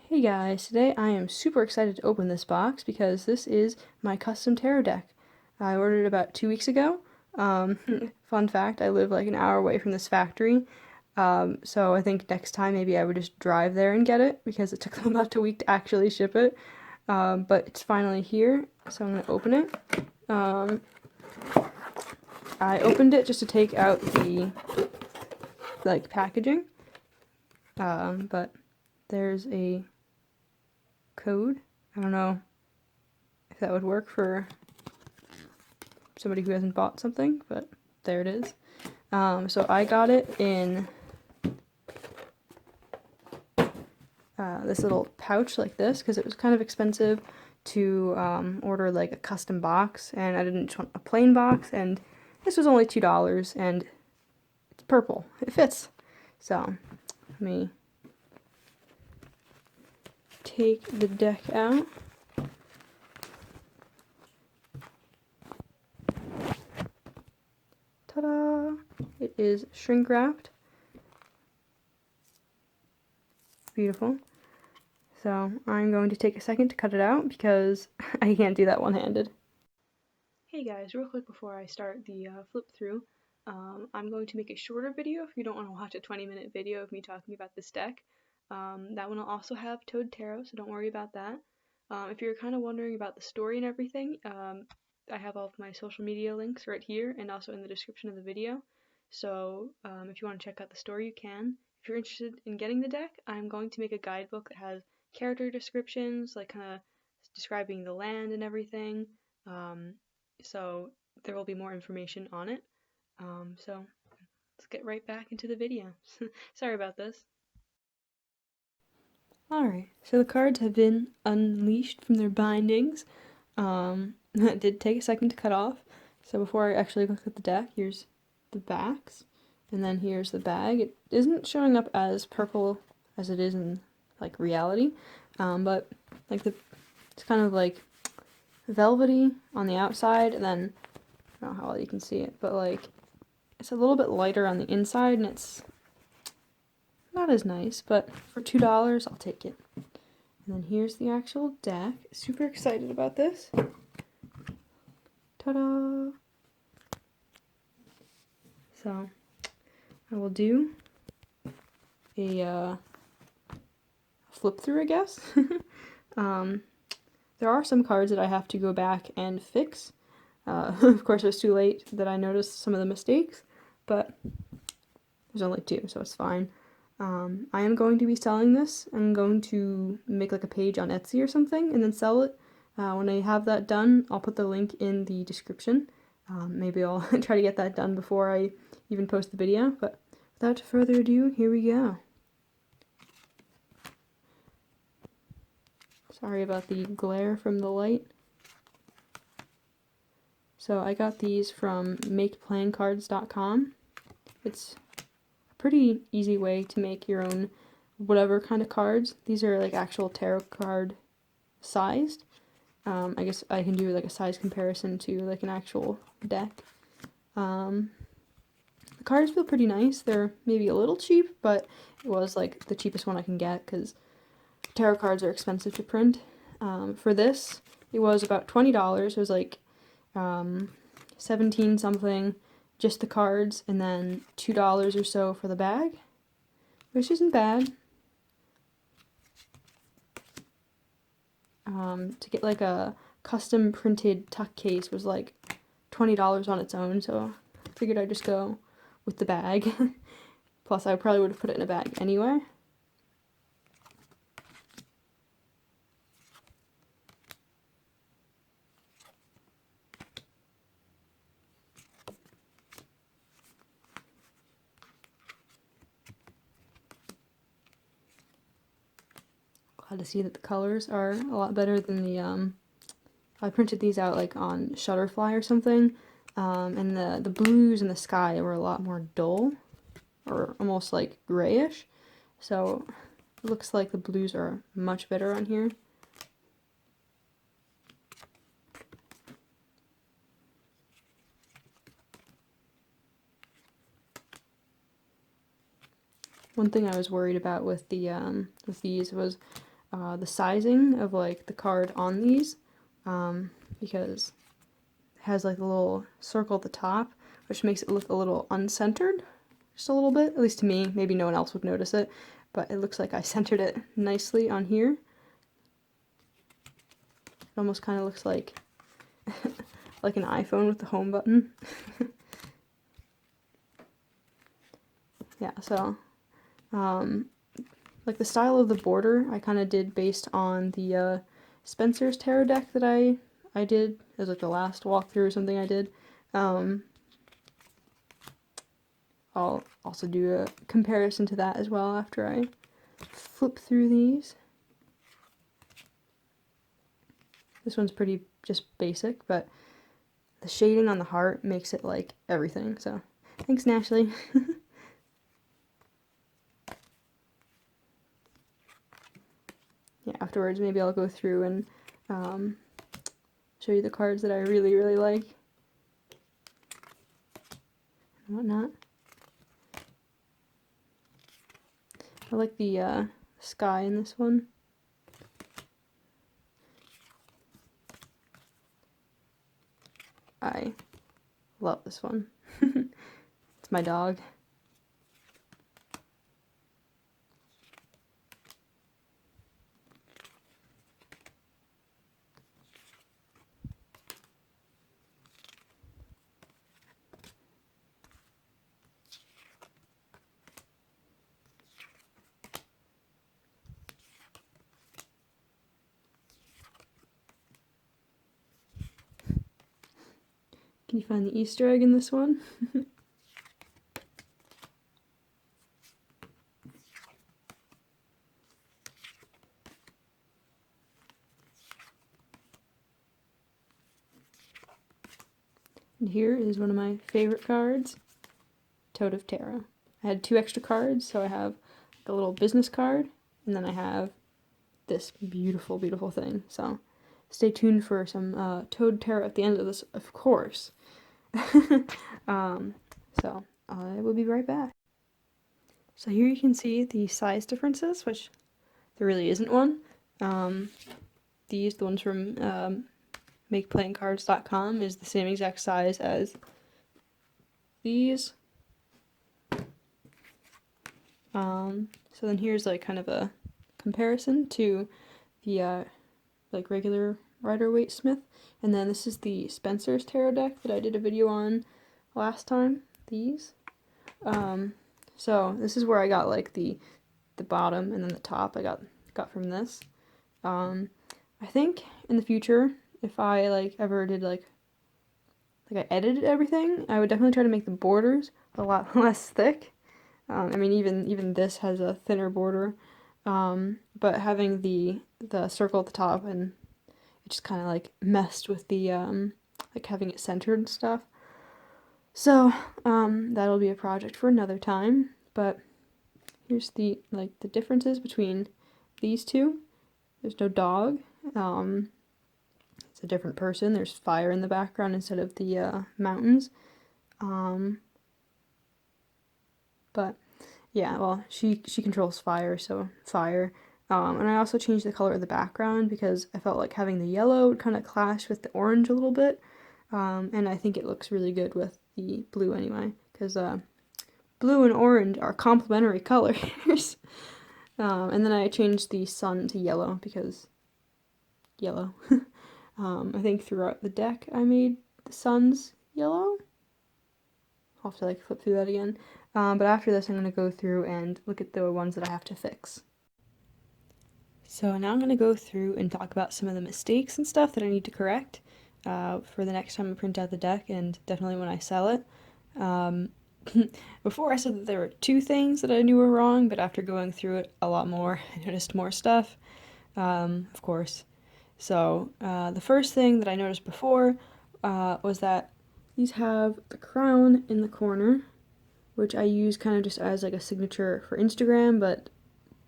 Hey guys, today I am super excited to open this box because this is my custom tarot deck. I ordered it about 2 weeks ago. Um, Fun fact, I live like an hour away from this factory, so I think next time maybe I would just drive there and get it because it took them about a week to actually ship it. But it's finally here, so I'm gonna open it. Um, I opened it just to take out the packaging, but there's a code. I don't know if that would work for somebody who hasn't bought something, but there it is. So I got it in this little pouch like this because it was kind of expensive to order like a custom box, and I didn't want a plain box, and this was only $2, and it's purple. It fits. So let me take the deck out. Ta-da! It is shrink wrapped. Beautiful. So I'm going to take a second to cut it out because I can't do that one-handed. Hey guys, real quick before I start the flip through, I'm going to make a shorter video if you don't want to watch a 20-minute video of me talking about this deck. That one will also have Toad Tarot, so don't worry about that. If you're kind of wondering about the story and everything, I have all of my social media links right here and also in the description of the video. So if you want to check out the story, you can. If you're interested in getting the deck, I'm going to make a guidebook that has character descriptions, like kind of describing the land and everything. So there will be more information on it. So let's get right back into the video. Sorry about this. Alright, so the cards have been unleashed from their bindings. It did take a second to cut off. So before I actually look at the deck, here's the backs, and then here's the bag. It isn't showing up as purple as it is in like reality, but like it's kind of like velvety on the outside, and then I don't know how well you can see it, but like it's a little bit lighter on the inside, and it's not as nice, but for $2, I'll take it. And then here's the actual deck. Super excited about this. Ta-da! So I will do a flip through, I guess. There are some cards that I have to go back and fix. Of course, it was too late that I noticed some of the mistakes, but there's only two, so it's fine. I am going to be selling this. I'm going to make like a page on Etsy or something and then sell it. When I have that done, I'll put the link in the description. Maybe I'll try to get that done before I even post the video, but without further ado, here we go. Sorry about the glare from the light. So I got these from makeplancards.com. It's a pretty easy way to make your own whatever kind of cards. These are like actual tarot card sized. I guess I can do like a size comparison to like an actual deck. The cards feel pretty nice. They're maybe a little cheap, but it was like the cheapest one I can get because tarot cards are expensive to print. For this, it was about $20. It was like 17 something just the cards, and then $2 or so for the bag, which isn't bad. To get like a custom printed tuck case was like $20 on its own, so I figured I'd just go with the bag. Plus, I probably would have put it in a bag anyway. Glad to see that the colors are a lot better than the I printed these out like on Shutterfly or something, and the blues in the sky were a lot more dull, or almost like grayish, so it looks like the blues are much better on here. One thing I was worried about with the with these was the sizing of like the card on these, because it has like a little circle at the top, which makes it look a little uncentered, just a little bit, at least to me. Maybe no one else would notice it, but it looks like I centered it nicely on here. It almost kind of looks like like an iPhone with the home button. Yeah, so like the style of the border I kind of did based on the Spencer's tarot deck that I did. It was like the last walkthrough or something I did. I'll also do a comparison to that as well after I flip through these. This one's pretty just basic, but the shading on the heart makes it like everything, so thanks, Nashley. Yeah, afterwards maybe I'll go through and show you the cards that I really, really like and whatnot. I like the sky in this one. I love this one. It's my dog. Can you find the Easter egg in this one? And here is one of my favorite cards, Toad of Terra. I had 2 extra cards, so I have a little business card, and then I have this beautiful, beautiful thing. So stay tuned for some Toad Tarot at the end of this, of course. So I will be right back. So here you can see the size differences, which there really isn't one. The ones from MakePlayingCards.com is the same exact size as these. So then here's like kind of a comparison to the like regular Rider-Waite-Smith, and then this is the Spencer's tarot deck that I did a video on last time. These. So this is where I got like the bottom and then the top I got from this. I think in the future, if I like ever did like I edited everything, I would definitely try to make the borders a lot less thick. I mean, even this has a thinner border, but having the circle at the top, and it just kind of like messed with the like having it centered and stuff. So that'll be a project for another time. But here's the differences between these two. There's no dog. It's a different person. There's fire in the background instead of the mountains. But yeah, well, she controls fire, so fire. And I also changed the color of the background because I felt like having the yellow would kind of clash with the orange a little bit. And I think it looks really good with the blue anyway, because blue and orange are complementary colors. And then I changed the sun to yellow because yellow. I think throughout the deck I made the suns yellow. I'll have to like flip through that again. But after this I'm going to go through and look at the ones that I have to fix. So now I'm going to go through and talk about some of the mistakes and stuff that I need to correct for the next time I print out the deck, and definitely when I sell it. Before I said that there were 2 things that I knew were wrong, but after going through it a lot more, I noticed more stuff, of course. So the first thing that I noticed before was that these have the crown in the corner, which I use kind of just as like a signature for Instagram, but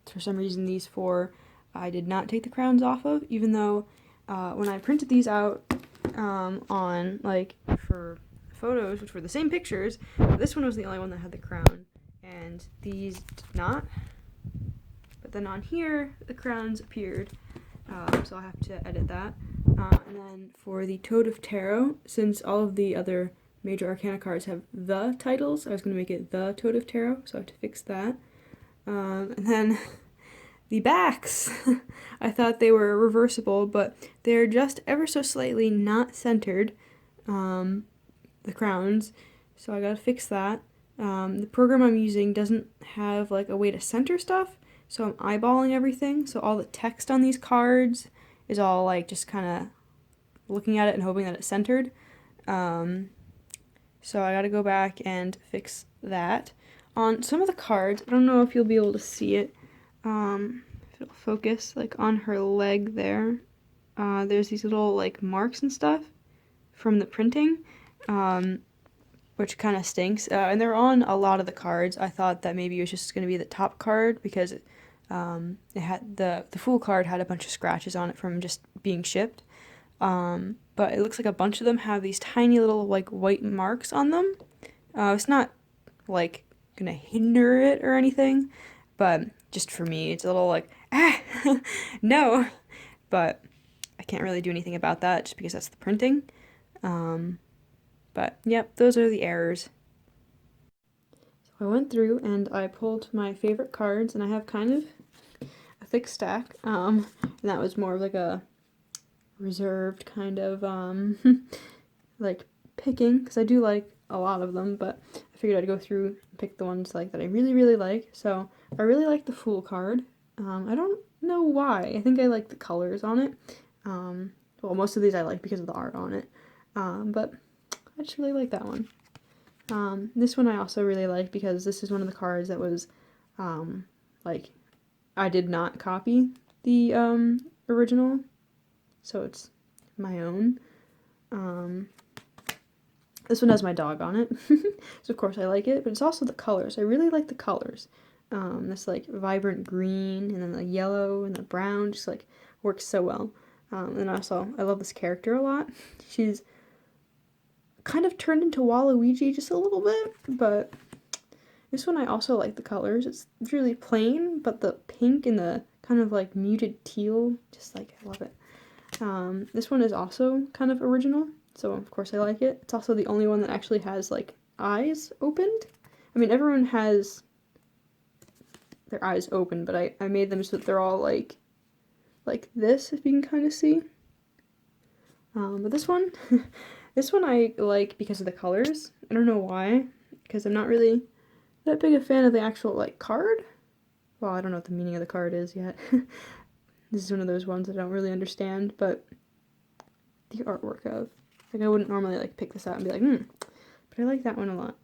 for some reason these 4 I did not take the crowns off of, even though when I printed these out on like for photos, which were the same pictures, this one was the only one that had the crown, and these did not. But But then on here, the crowns appeared, so I'll have to edit that. And then for the Toad of Tarot, since all of the other major arcana cards have the titles, I was going to make it the Toad of Tarot, so I have to fix that. And then the backs, I thought they were reversible, but they're just ever so slightly not centered, the crowns, so I gotta fix that. The program I'm using doesn't have like a way to center stuff, so I'm eyeballing everything, so all the text on these cards is all like just kind of looking at it and hoping that it's centered. So I gotta go back and fix that. On some of the cards, I don't know if you'll be able to see it, if it'll focus, like on her leg there, there's these little like marks and stuff from the printing, which kind of stinks, and they're on a lot of the cards. I thought that maybe it was just going to be the top card because it had the Fool card had a bunch of scratches on it from just being shipped, but it looks like a bunch of them have these tiny little like white marks on them. It's not like gonna hinder it or anything, but just for me it's a little like no, but I can't really do anything about that just because that's the printing. But yep, those are the errors. So I went through and I pulled my favorite cards, and I have kind of a thick stack, and that was more of like a reserved kind of like picking, because I do like a lot of them, but I figured I'd go through and pick the ones like that I really like. So I really like the Fool card. I don't know why. I think I like the colors on it. Well, most of these I like because of the art on it, but I just really like that one. This one I also really like because this is one of the cards that was like, I did not copy the original, so it's my own. This one has my dog on it, so of course I like it, but it's also the colors. I really like the colors. This like vibrant green, and then the yellow and the brown just like works so well. And also I love this character a lot. She's kind of turned into Waluigi just a little bit, but this one I also like the colors. It's really plain, but the pink and the kind of like muted teal, just like, I love it. This one is also kind of original, so of course I like it. It's also the only one that actually has like eyes opened. I mean, everyone has their eyes open, but I made them so that they're all like this, if you can kind of see. But this one, this one I like because of the colors. I don't know why, because I'm not really that big a fan of the actual like card. Well, I don't know what the meaning of the card is yet. This is one of those ones I don't really understand, but the artwork of, like, I wouldn't normally like pick this out and be like, but I like that one a lot.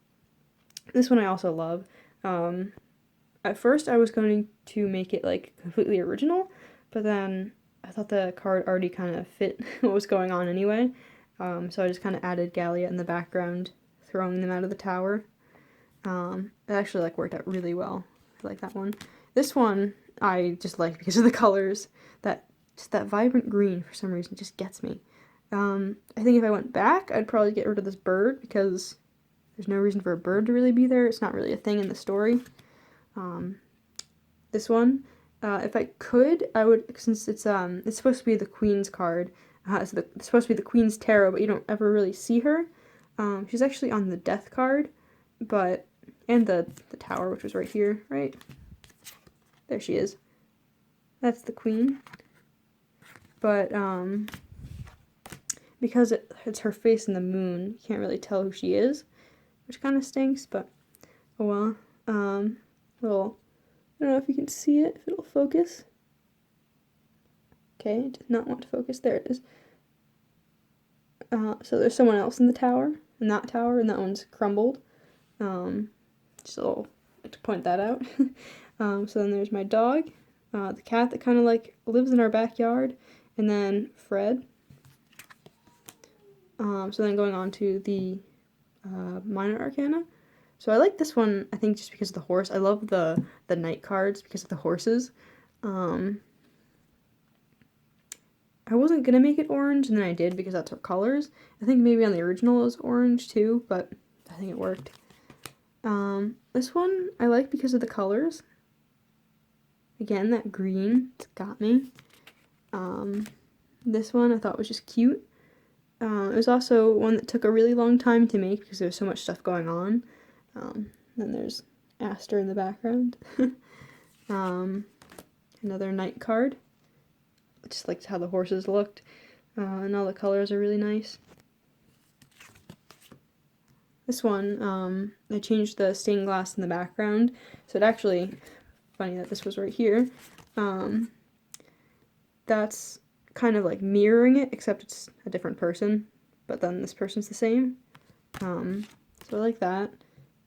This one I also love. At first I was going to make it like completely original, but then I thought the card already kind of fit what was going on anyway, so I just kind of added Gallia in the background, throwing them out of the tower. It actually like worked out really well. I like that one. This one I just like because of the colors. Just that vibrant green for some reason just gets me. I think if I went back, I'd probably get rid of this bird because there's no reason for a bird to really be there. It's not really a thing in the story. This one, if I could, I would, since it's supposed to be the Queen's card. It's supposed to be the Queen's tarot, but you don't ever really see her. She's actually on the Death card, but, and the Tower, which was right here, right? There she is. That's the Queen. But, because it's her face in the moon, you can't really tell who she is, which kind of stinks, but oh well. Little, I don't know if you can see it, if it'll focus. Okay, it did not want to focus. There it is. So there's someone else in the tower, and that one's crumbled. Just a little, like to point that out. So then there's my dog, the cat that kind of like lives in our backyard, and then Fred. So then going on to the minor arcana. So I like this one, I think, just because of the horse. I love the knight cards because of the horses. I wasn't gonna make it orange, and then I did because that's her colors. I think maybe on the original it was orange too, but I think it worked. This one I like because of the colors. Again, that green, it's got me. This one I thought was just cute. It was also one that took a really long time to make because there was so much stuff going on. Then there's Aster in the background. Another night card. I just liked how the horses looked. And all the colors are really nice. This one, I changed the stained glass in the background. So it actually, funny that this was right here. That's kind of like mirroring it, except it's a different person. But then this person's the same. So I like that.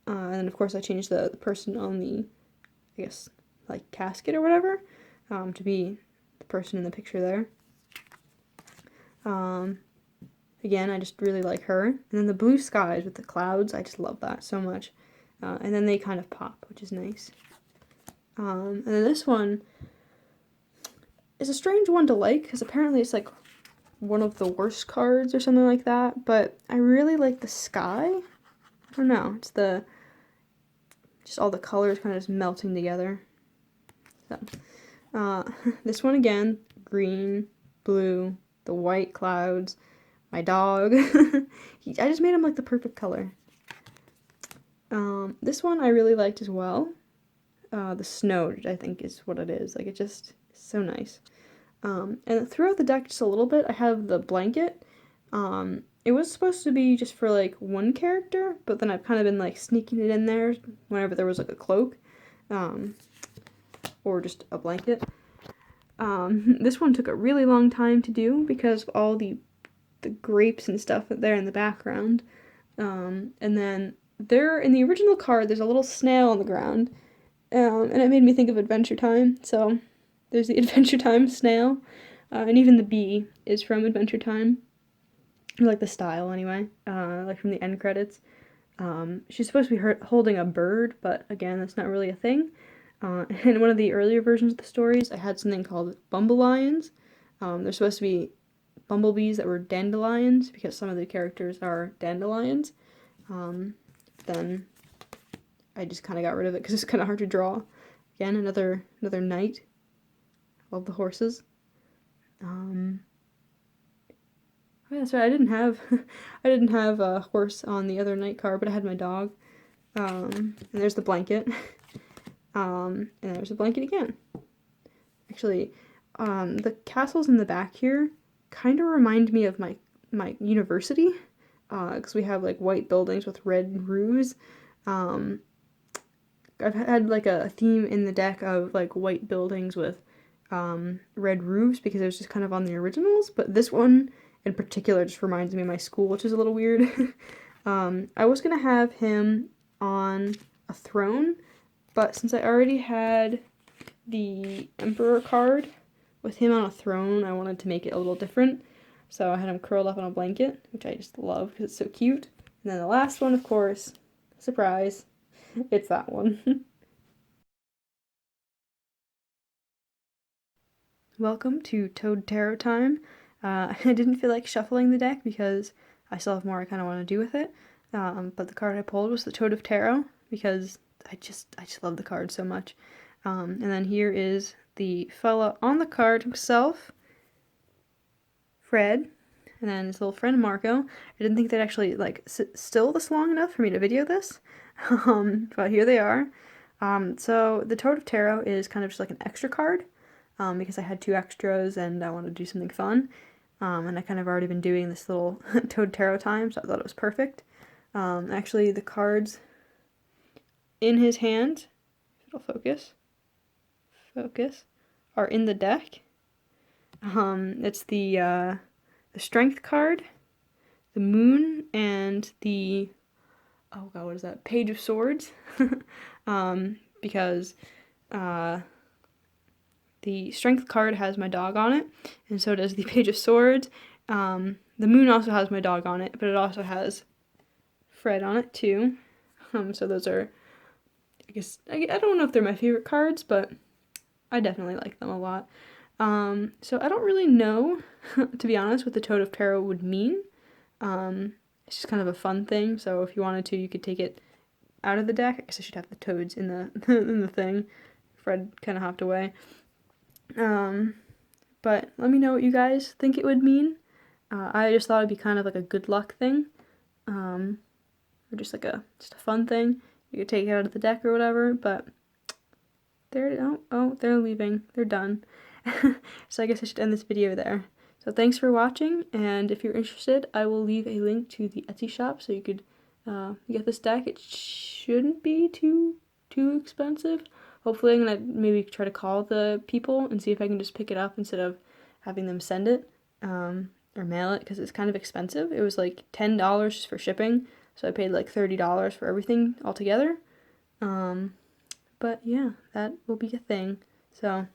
And then of course I changed the person on the, I guess, like casket or whatever, to be the person in the picture there. Again, I just really like her. And then the blue skies with the clouds, I just love that so much. And then they kind of pop, which is nice. And then this one is a strange one to like, because apparently it's like one of the worst cards or something like that. But I really like the sky. I don't know, it's just all the colors kind of just melting together. So, this one again, green, blue, the white clouds, my dog. I just made him like the perfect color. This one I really liked as well. The snow, I think, is what it is. Like, it just is so nice. And throughout the deck just a little bit, I have the blanket. It was supposed to be just for like one character, but then I've kind of been like sneaking it in there whenever there was like a cloak, or just a blanket. This one took a really long time to do because of all the grapes and stuff there in the background. And then there in the original card, there's a little snail on the ground, and it made me think of Adventure Time. So there's the Adventure Time snail, and even the bee is from Adventure Time. I like the style anyway, like from the end credits. She's supposed to be holding a bird, but again, that's not really a thing. In one of the earlier versions of the stories, I had something called Bumblelions. They're supposed to be bumblebees that were dandelions because some of the characters are dandelions. Then I just kind of got rid of it because it's kind of hard to draw. Again, another knight. Love the horses. Oh yeah, that's right. I didn't have a horse on the other night card, but I had my dog. And there's the blanket. And there's the blanket again. Actually, the castles in the back here kind of remind me of my university, because we have like white buildings with red roofs. I've had like a theme in the deck of like white buildings with red roofs because it was just kind of on the originals, but this one in particular just reminds me of my school, which is a little weird. I was gonna have him on a throne, but since I already had the Emperor card with him on a throne, I wanted to make it a little different. So I had him curled up on a blanket, which I just love because it's so cute. And then the last one, of course, surprise, it's that one. Welcome to Toad Tarot time. I didn't feel like shuffling the deck because I still have more I kind of want to do with it. But the card I pulled was the Toad of Tarot because I just love the card so much. And then here is the fella on the card himself, Fred, and then his little friend Marco. I didn't think they'd actually like sit still this long enough for me to video this, but here they are. So the Toad of Tarot is kind of just like an extra card, because I had 2 extras and I wanted to do something fun. And I kind of already been doing this little Toad Tarot time, so I thought it was perfect. Actually, the cards in his hand, it'll focus, are in the deck. It's the Strength card, the Moon, and the, oh god, what is that? Page of Swords. Because the Strength card has my dog on it, and so does the Page of Swords. The Moon also has my dog on it, but it also has Fred on it too. So those are, I guess, I don't know if they're my favorite cards, but I definitely like them a lot. So I don't really know, to be honest, what the Toad of Tarot would mean. It's just kind of a fun thing, so if you wanted to, you could take it out of the deck. I guess I should have the toads in the in the thing Fred kind of hopped away. But let me know what you guys think it would mean. I just thought it'd be kind of like a good luck thing, or just like just a fun thing. You could take it out of the deck or whatever. But they're leaving. They're done. So I guess I should end this video there. So thanks for watching, and if you're interested, I will leave a link to the Etsy shop so you could get this deck. It shouldn't be too expensive. Hopefully I'm gonna maybe try to call the people and see if I can just pick it up instead of having them send it or mail it, because it's kind of expensive. It was like $10 just for shipping, so I paid like $30 for everything altogether. But yeah, that will be a thing. So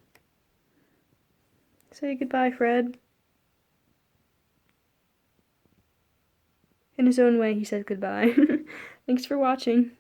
say goodbye, Fred. In his own way, he said goodbye. Thanks for watching.